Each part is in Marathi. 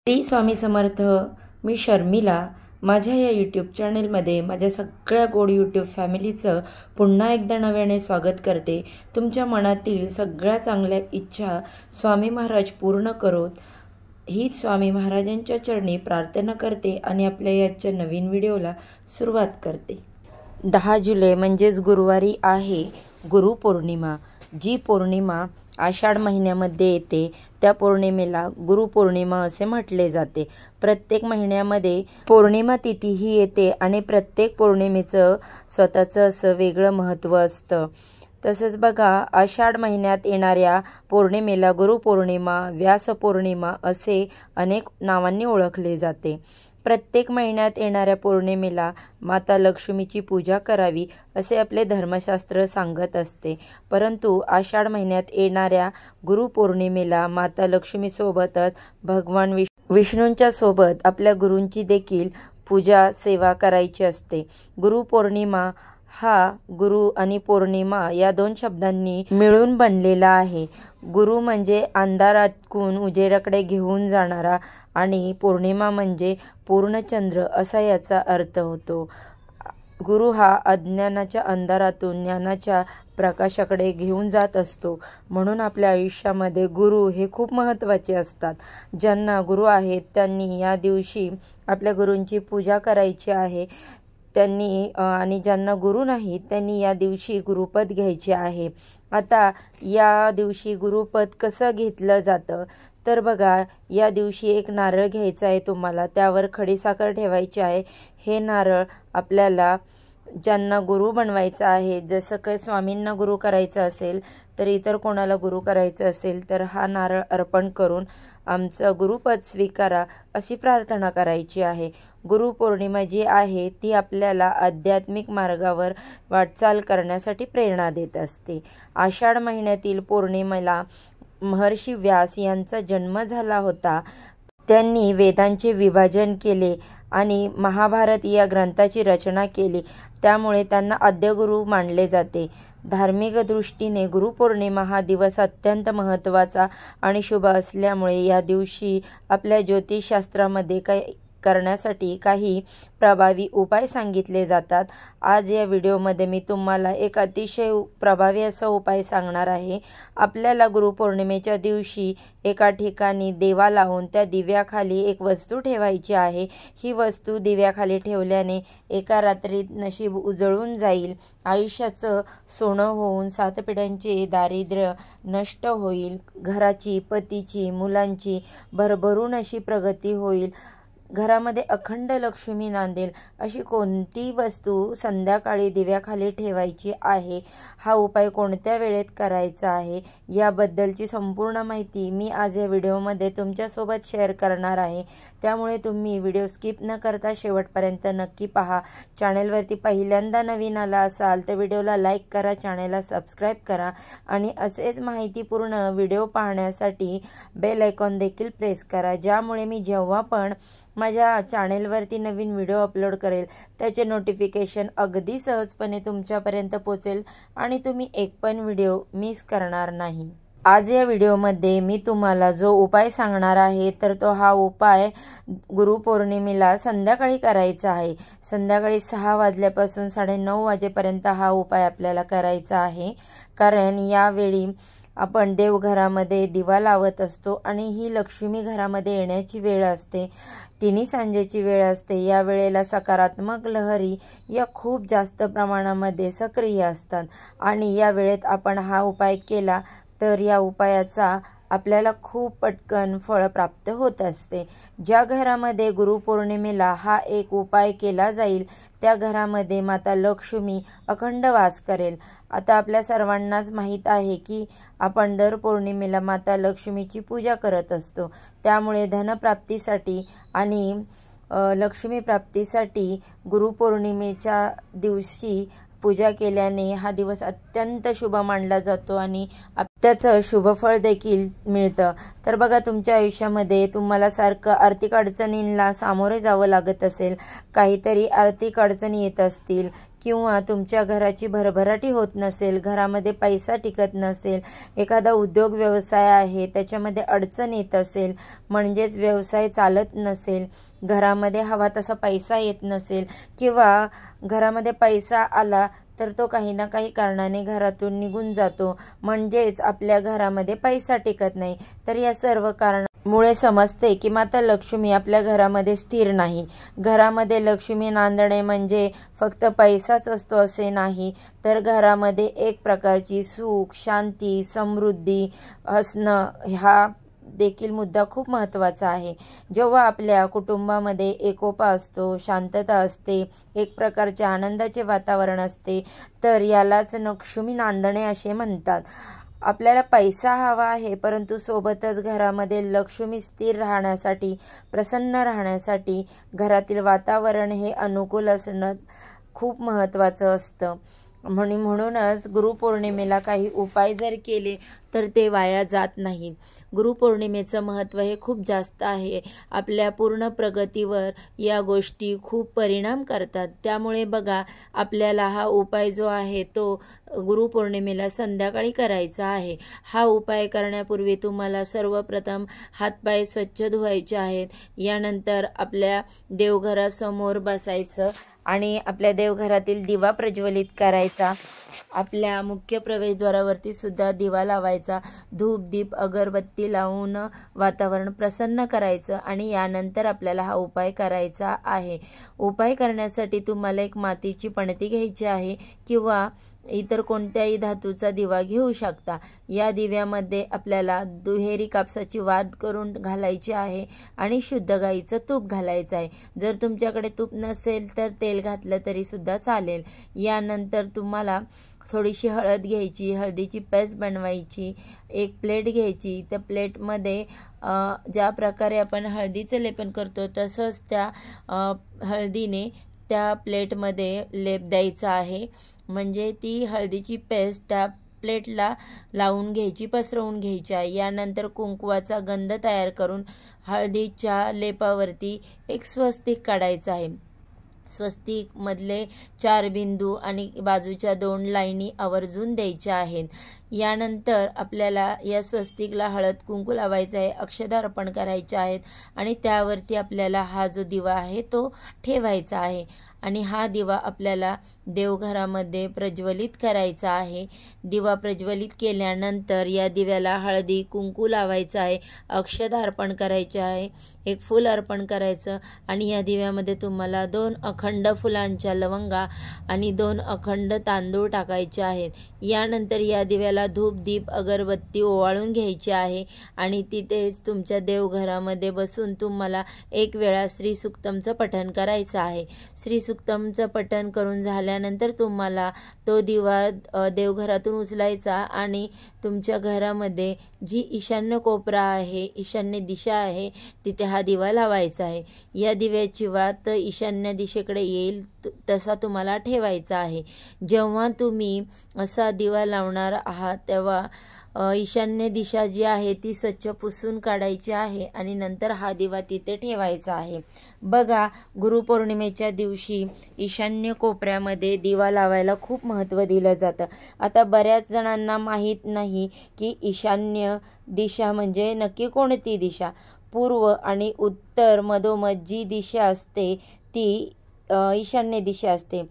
श्री स्वामी समर्थ. मी शर्मिला. माझ्या या यूट्यूब चॅनलमध्ये माझ्या सगळ्या गोड यूट्यूब फॅमिलीचं पुन्हा एकदा नव्याने स्वागत करते. तुमच्या मनातील सगळ्या चांगल्या इच्छा स्वामी महाराज पूर्ण करोत हीच स्वामी महाराजांच्या चरणी प्रार्थना करते आणि आपल्या याच्या नवीन व्हिडिओला सुरुवात करते. 10 जुलै म्हणजेच गुरुवारी आहे गुरुपौर्णिमा. जी पौर्णिमा आषाढ महिन्यामध्ये येते त्या पौर्णिमेला गुरुपौर्णिमा असे म्हटले जाते. प्रत्येक महिन्यामध्ये पौर्णिमा तिथी ही येते आणि प्रत्येक पौर्णिमेचं स्वतःचं असं वेगळं महत्त्व असतं. तसंच बघा, आषाढ महिन्यात येणाऱ्या पौर्णिमेला गुरुपौर्णिमा, व्यासपौर्णिमा असे अनेक नावांनी ओळखले जाते. प्रत्येक महिन्यात येणाऱ्या पौर्णिमेला माता लक्ष्मीची पूजा करावी असे आपले धर्मशास्त्र सांगत असते. परंतु आषाढ महिन्यात येणाऱ्या गुरुपौर्णिमेला माता लक्ष्मीसोबतच भगवान विष्णूंच्या सोबत आपल्या गुरूंची देखील पूजा सेवा करायची असते. गुरुपौर्णिमा हा गुरु आणि पौर्णिमा या 2 शब्दांनी मिळून बनलेला आहे. गुरु म्हणजे अंधारातून उजेडाकडे घेऊन जाणारा आणि पौर्णिमा म्हणजे पूर्णचंद्र असा याचा अर्थ होतो. गुरु हा अज्ञानाच्या अंधारातून ज्ञानाच्या प्रकाशाकडे घेऊन जात असतो. म्हणून आपल्या आयुष्यामध्ये गुरु हे खूप महत्त्वाचे असतात. ज्यांना गुरु आहेत त्यांनी या दिवशी आपल्या गुरूंची पूजा करायची आहे. आणि ज्यांना गुरु नाहीत त्यांनी या दिवशी गुरुपद घ्यायचे आहे. आता या दिवशी गुरुपद कसं घेतलं जातं तर बघा, या दिवशी एक नारळ घ्यायचा आहे तुम्हाला, त्यावर खडीसाखर ठेवायची आहे. हे नारळ आपल्याला ज्यांना गुरु बनवायचं आहे, जसं काही स्वामींना गुरु करायचं असेल तर इतर कोणाला गुरु करायचं असेल तर हा नारळ अर्पण करून आमचं गुरुपद स्वीकारा अशी प्रार्थना करायची आहे. गुरुपौर्णिमा जी आहे ती आपल्याला आध्यात्मिक मार्गावर वाटचाल करण्यासाठी प्रेरणा देत असते. आषाढ महिन्यातील पौर्णिमेला महर्षी व्यास यांचा जन्म झाला होता. त्यांनी वेदांचे विभाजन केले आणि महाभारत या ग्रंथाची रचना केली. त्यामुळे त्यांना आद्यगुरु मानले जाते. धार्मिक दृष्टीने गुरुपौर्णिमा हा दिवस अत्यंत महत्त्वाचा आणि शुभ असल्यामुळे या दिवशी आपल्या ज्योतिषशास्त्रामध्ये करण्यासाठी काही प्रभावी उपाय सांगितले जातात. आज या व्हिडिओमध्ये मी तुम्हाला एक अतिशय प्रभावी असा उपाय सांगणार आहे. आपल्याला गुरुपौर्णिमेच्या दिवशी एका ठिकाणी दिवा लावून त्या दिव्याखाली एक वस्तू ठेवायची आहे. ही वस्तू दिव्याखाली ठेवल्याने एका रात्रीत नशीब उजळून जाईल, आयुष्याचं सोनं होऊन 7 पिढ्यांचे दारिद्र्य नष्ट होईल, घराची, पतीची, मुलांची भरभरून अशी प्रगती होईल, घरामध्ये अखंड लक्ष्मी नांदेल. अशी कोणती वस्तू संध्याकाळी दिव्याखाली ठेवायची आहे. हा उपाय कोणत्या वेळेत करायचा आहे याबद्दलची संपूर्ण माहिती मी आज या व्हिडिओमध्ये तुमच्यासोबत शेअर करणार आहे. त्यामुळे तुम्ही व्हिडिओ स्किप न करता शेवटपर्यंत नक्की पहा. चॅनलवरती पहिल्यांदा नवीन आला असाल तर व्हिडिओला लाईक करा, चॅनलला सबस्क्राईब करा आणि असेच माहितीपूर्ण व्हिडिओ पाहण्यासाठी बेल आयकॉन देखील प्रेस करा, ज्यामुळे मी जेव्हा पण माझ्या चॅनेलवरती नवीन व्हिडिओ अपलोड करेल त्याचे नोटिफिकेशन अगदी सहजपणे तुमच्यापर्यंत पोचेल आणि तुम्ही एक पण व्हिडिओ मिस करणार नाही. आज या व्हिडिओमध्ये मी तुम्हाला जो उपाय सांगणार आहे तर तो हा उपाय गुरुपौर्णिमेला संध्याकाळी करायचा आहे. संध्याकाळी 6 वाजल्यापासून 9:30 वाजेपर्यंत हा उपाय आपल्याला करायचा आहे. कारण यावेळी आपण देवघरामध्ये दिवा लावत असतो आणि ही लक्ष्मी घरामध्ये येण्याची वेळ असते. तिन्ही सांजेची वेळ असते. या वेळेला सकारात्मक लहरी या खूप जास्त प्रमाणामध्ये सक्रिय असतात आणि या वेळेत आपण हा उपाय केला तर या उपायाचा आपल्याला खूप पटकन फळ प्राप्त होत असते. ज्या घरामध्ये गुरुपौर्णिमेला हा एक उपाय केला जाईल त्या घरामध्ये माता लक्ष्मी अखंड वास करेल. आता आपल्या सर्वांनाच माहीत आहे की आपण दर पौर्णिमेला माता लक्ष्मीची पूजा करत असतो. त्यामुळे धनप्राप्तीसाठी आणि लक्ष्मी प्राप्तीसाठी गुरुपौर्णिमेच्या दिवशी पूजा केल्याने हा दिवस अत्यंत शुभ मानला जातो आणि त्याचं शुभफळ देखील मिळतं. तर बघा, तुमच्या आयुष्यामध्ये तुम्हाला सारखं आर्थिक अडचणींना सामोरे जावं लागत असेल, काहीतरी आर्थिक अडचणी येत असतील किंवा तुमच्या घराची भरभराटी होत नसेल, घरामध्ये पैसा टिकत नसेल, एखादा उद्योग व्यवसाय आहे त्याच्यामध्ये अडचण येत असेल, म्हणजेच व्यवसाय चालत नसेल, घरामध्ये हवा तसा पैसा येत नसेल किंवा घरामध्ये पैसा आला तर तो काही ना काही कारणाने घरातून निघून जातो, म्हणजेच आपल्या घरामध्ये पैसा टिकत नाही, तर या सर्व कारणामुळे समजते की माता लक्ष्मी आपल्या घरामध्ये स्थिर नाही. घरामध्ये लक्ष्मी नांदणे म्हणजे फक्त पैसाच असतो असे नाही, तर घरामध्ये एक प्रकारची सुख, शांती, समृद्धी असणं हा देखील मुद्दा खूप महत्त्वाचा आहे. जेव्हा आपल्या कुटुंबामध्ये एकोपा असतो, शांतता असते, एक प्रकारचे आनंदाचे वातावरण असते, तर यालाच लक्ष्मी नांदणे असे म्हणतात. आपल्याला पैसा हवा आहे, परंतु सोबतच घरामध्ये लक्ष्मी स्थिर राहण्यासाठी, प्रसन्न राहण्यासाठी घरातील वातावरण हे अनुकूल असणं खूप महत्त्वाचं असतं. म्हणूनच गुरुपौर्णिमेला काही उपाय जर केले तर ते वाया जात नाहीत. गुरुपौर्णिमेचं महत्त्व हे खूप जास्त आहे. आपल्या पूर्ण प्रगतीवर या गोष्टी खूप परिणाम करतात. त्यामुळे बघा, आपल्याला हा उपाय जो आहे तो गुरुपौर्णिमेला संध्याकाळी करायचा आहे. हा उपाय करण्यापूर्वी तुम्हाला सर्वप्रथम हातपाय स्वच्छ धुवायचे आहेत. यानंतर आपल्या देवघरासमोर बसायचं आणि आपल्या देवघरातील दिवा प्रज्वलित करायचा. आपल्या मुख्य प्रवेशद्वारावरती सुद्धा दिवा लावायचा. धूप दीप अगरबत्ती लावून वातावरण प्रसन्न करायचं आणि यानंतर आपल्याला हा उपाय करायचा आहे. उपाय करण्यासाठी तुम्हाला एक मातीची पणती घ्यायची आहे किंवा इतर कोणत्याही धातूचा दिवा घेऊ शकता. या दिव्यामध्ये आपल्याला दुहेरी कापसाची वात करून घालायची आहे आणि शुद्ध गाईचं तूप घालायचं आहे. जर तुमच्याकडे तूप नसेल तर तेल घातलं तरी सुद्धा चालेल. यानंतर तुम्हाला थोडीशी हळद घ्यायची, हळदीची पेस्ट बनवायची, एक प्लेट घ्यायची. त्या प्लेटमध्ये ज्या प्रकारे आपण हळदीचं लेपन करतो तसंच त्या हळदीने त्या प्लेटमध्ये लेप द्यायचा आहे. म्हणजे ती हळदीची पेस्ट त्या प्लेटला लावून घ्यायची, पसरवून घ्यायची आहे. यानंतर कुंकवाचा गंध तयार करून हळदीच्या लेपावरती एक स्वस्तिक काढायचं आहे. स्वस्तिक मधले 4 बिंदू आणि बाजूच्या 2 लाईनी आवर्जून द्यायच्या आहेत. यानंतर आपल्याला या स्वस्तिकला हळद कुंकू लावायचं आहे, अक्षता अर्पण करायच्या आहेत आणि त्यावरती आपल्याला हा जो दिवा आहे तो ठेवायचा आहे आणि हा दिवा आपल्याला देवघरामध्ये प्रज्वलित करायचा आहे. दिवा प्रज्वलित केल्यानंतर या दिव्याला हळदी कुंकू लावायचं आहे, अक्षता अर्पण करायचे आहे, एक फूल अर्पण करायचं आणि या दिव्यामध्ये तुम्हाला 2 अखंड फुलांच्या लवंगा आणि 2 अखंड तांदूळ टाकायचे आहेत. यानंतर या दिव्याला धूप दीप अगरबत्ती ओवाळून घ्यायची आहे आणि तिथेच तुमच्या देवघरामध्ये बसून तुम्हाला एक वेळा श्रीसुक्तमचं पठण करायचं आहे. श्रीसुक्तमचं पठण करून झाल्यानंतर तुम्हाला तो दिवा देवघरातून उचलायचा आणि तुमच्या घरामध्ये जी ईशान्य कोपरा आहे, ईशान्य दिशा आहे, तिथे हा दिवा लावायचा आहे. या दिव्याची वात ईशान्य दिशेकडे येईल तसा तुम्हाला ठेवायचा आहे. जेव्हा तुम्ही असा दिवा लावणार आहात तेव्हा ईशान्य दिशा जी आहे ती स्वच्छ पुसून काढायची आहे आणि नंतर हा दिवा तिथे ठेवायचा आहे. बघा, गुरुपौर्णिमेच्या दिवशी ईशान्य कोपऱ्यामध्ये दिवा लावायला खूप महत्त्व दिलं जातं. आता बऱ्याच जणांना माहीत नाही की ईशान्य दिशा म्हणजे नक्की कोणती दिशा. पूर्व आणि उत्तर मधोमध जी दिशा असते ती ईशान्य दिशा असते.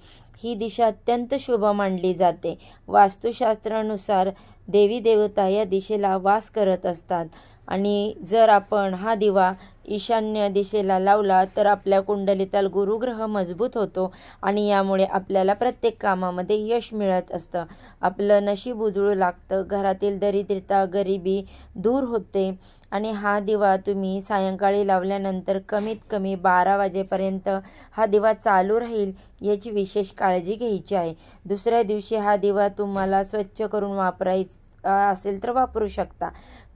ही दिशा अत्यंत शुभ मानली जाते. वास्तुशास्त्रानुसार देवी देवता या दिशेला वास करत असतात आणि जर आपण हा दिवा ईशान्य दिशेला लावला तर आपल्या कुंडलीतील गुरुग्रह मजबूत होतो आणि यामुळे आपल्याला प्रत्येक कामामध्ये यश मिळत असतं. आपलं नशीब उजळू लागतं, घरातील दरिद्रता गरिबी दूर होते आणि हा दिवा तुम्ही सायंकाळी लावल्यानंतर कमीत कमी 12 वाजेपर्यंत हा दिवा चालू राहील याची विशेष काळजी घ्यायची आहे. दुसऱ्या दिवशी हा दिवा तुम्हाला स्वच्छ करून वापरायचा असेल तर वापरू शकता.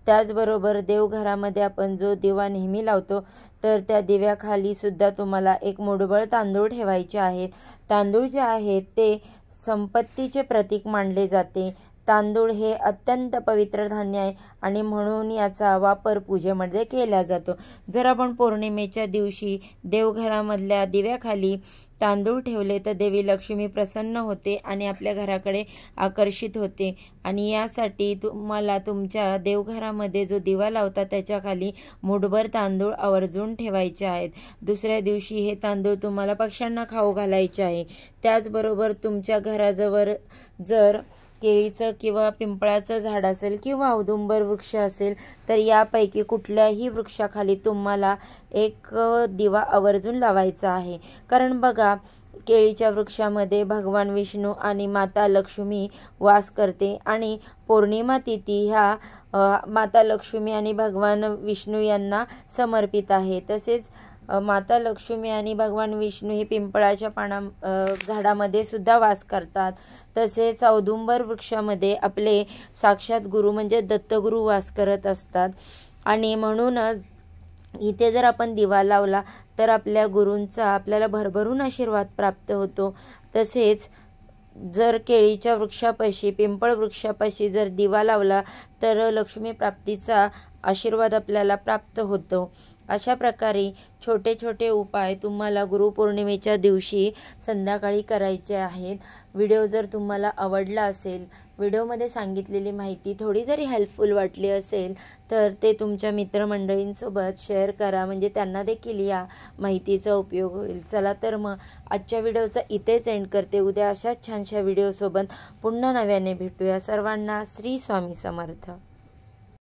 त्याचबरोबर देवघरामध्ये आपण जो दिवा नेहमी लावतो तर त्या दिव्याखाली सुद्धा तुम्हाला एक मुठभर तांदूळ ठेवायचे आहेत. तांदूळ जे आहेत ते संपत्तीचे प्रतीक मानले जाते. तांदूळ हे अत्यंत पवित्र धान्य आहे आणि म्हणून याचा वापर पूजेमध्ये केला जातो। जर आपण पौर्णिमेच्या दिवशी देवघरामधल्या दिव्याखाली तांदूळ ठेवले तर देवी लक्ष्मी प्रसन्न होते आणि आपल्या घराकडे आकर्षित होते। आणि यासाठी तुम्हाला तुमच्या देवघरामध्ये जो दिवा लावता त्याच्या खाली मूठभर तांदूळ आवर्जून ठेवायचे आहेत। दुसऱ्या दिवशी हे तांदूळ तुम्हाला पक्ष्यांना खाऊ घालायचे आहे। त्याचबरोबर तुमच्या घराजवळ जर केळीचं किंवा पिंपळाचं झाड असेल किंवा औदुंबर वृक्ष असेल तर यापैकी कुठल्याही वृक्षाखाली तुम्हाला एक दिवा आवर्जून लावायचा आहे। कारण बघा, केळीच्या वृक्षामध्ये भगवान विष्णू आणि माता लक्ष्मी वास करते आणि पौर्णिमा तिथी ह्या माता लक्ष्मी आणि भगवान विष्णू यांना समर्पित आहे। तसेच माता लक्ष्मी आणि भगवान विष्णू हे पिंपळाच्या झाडामध्ये सुद्धा वास करतात। तसेच औदुंबर वृक्षामध्ये आपले साक्षात गुरु म्हणजे दत्तगुरु वास करत असतात आणि म्हणूनच इथे जर आपण दिवा लावला तर आपल्या गुरूंचा आपल्याला भरभरून आशीर्वाद प्राप्त होतो। तसेच जर केळीच्या वृक्षापाशी पिंपळ वृक्षापाशी जर दिवा लावला तर लक्ष्मी प्राप्तीचा आशीर्वाद आपल्याला प्राप्त होतो। अशा प्रकारे छोटे छोटे उपाय तुम्हाला गुरुपौर्णिमेच्या दिवशी संध्याकाळी करायचे आहेत। व्हिडिओ जर तुम्हाला आवडला असेल, व्हिडिओमध्ये सांगितलेली माहिती थोडी जरी हेल्पफुल वाटली असेल तर ते तुमच्या मित्रमंडळींसोबत शेअर करा, म्हणजे त्यांना देखील या माहितीचा उपयोग होईल। चला तर मग आजच्या व्हिडिओचा इथेच एंड करते। उद्या अशाच छानशा व्हिडिओसोबत पुन्हा नव्याने भेटूया। सर्वांना श्री स्वामी समर्थ।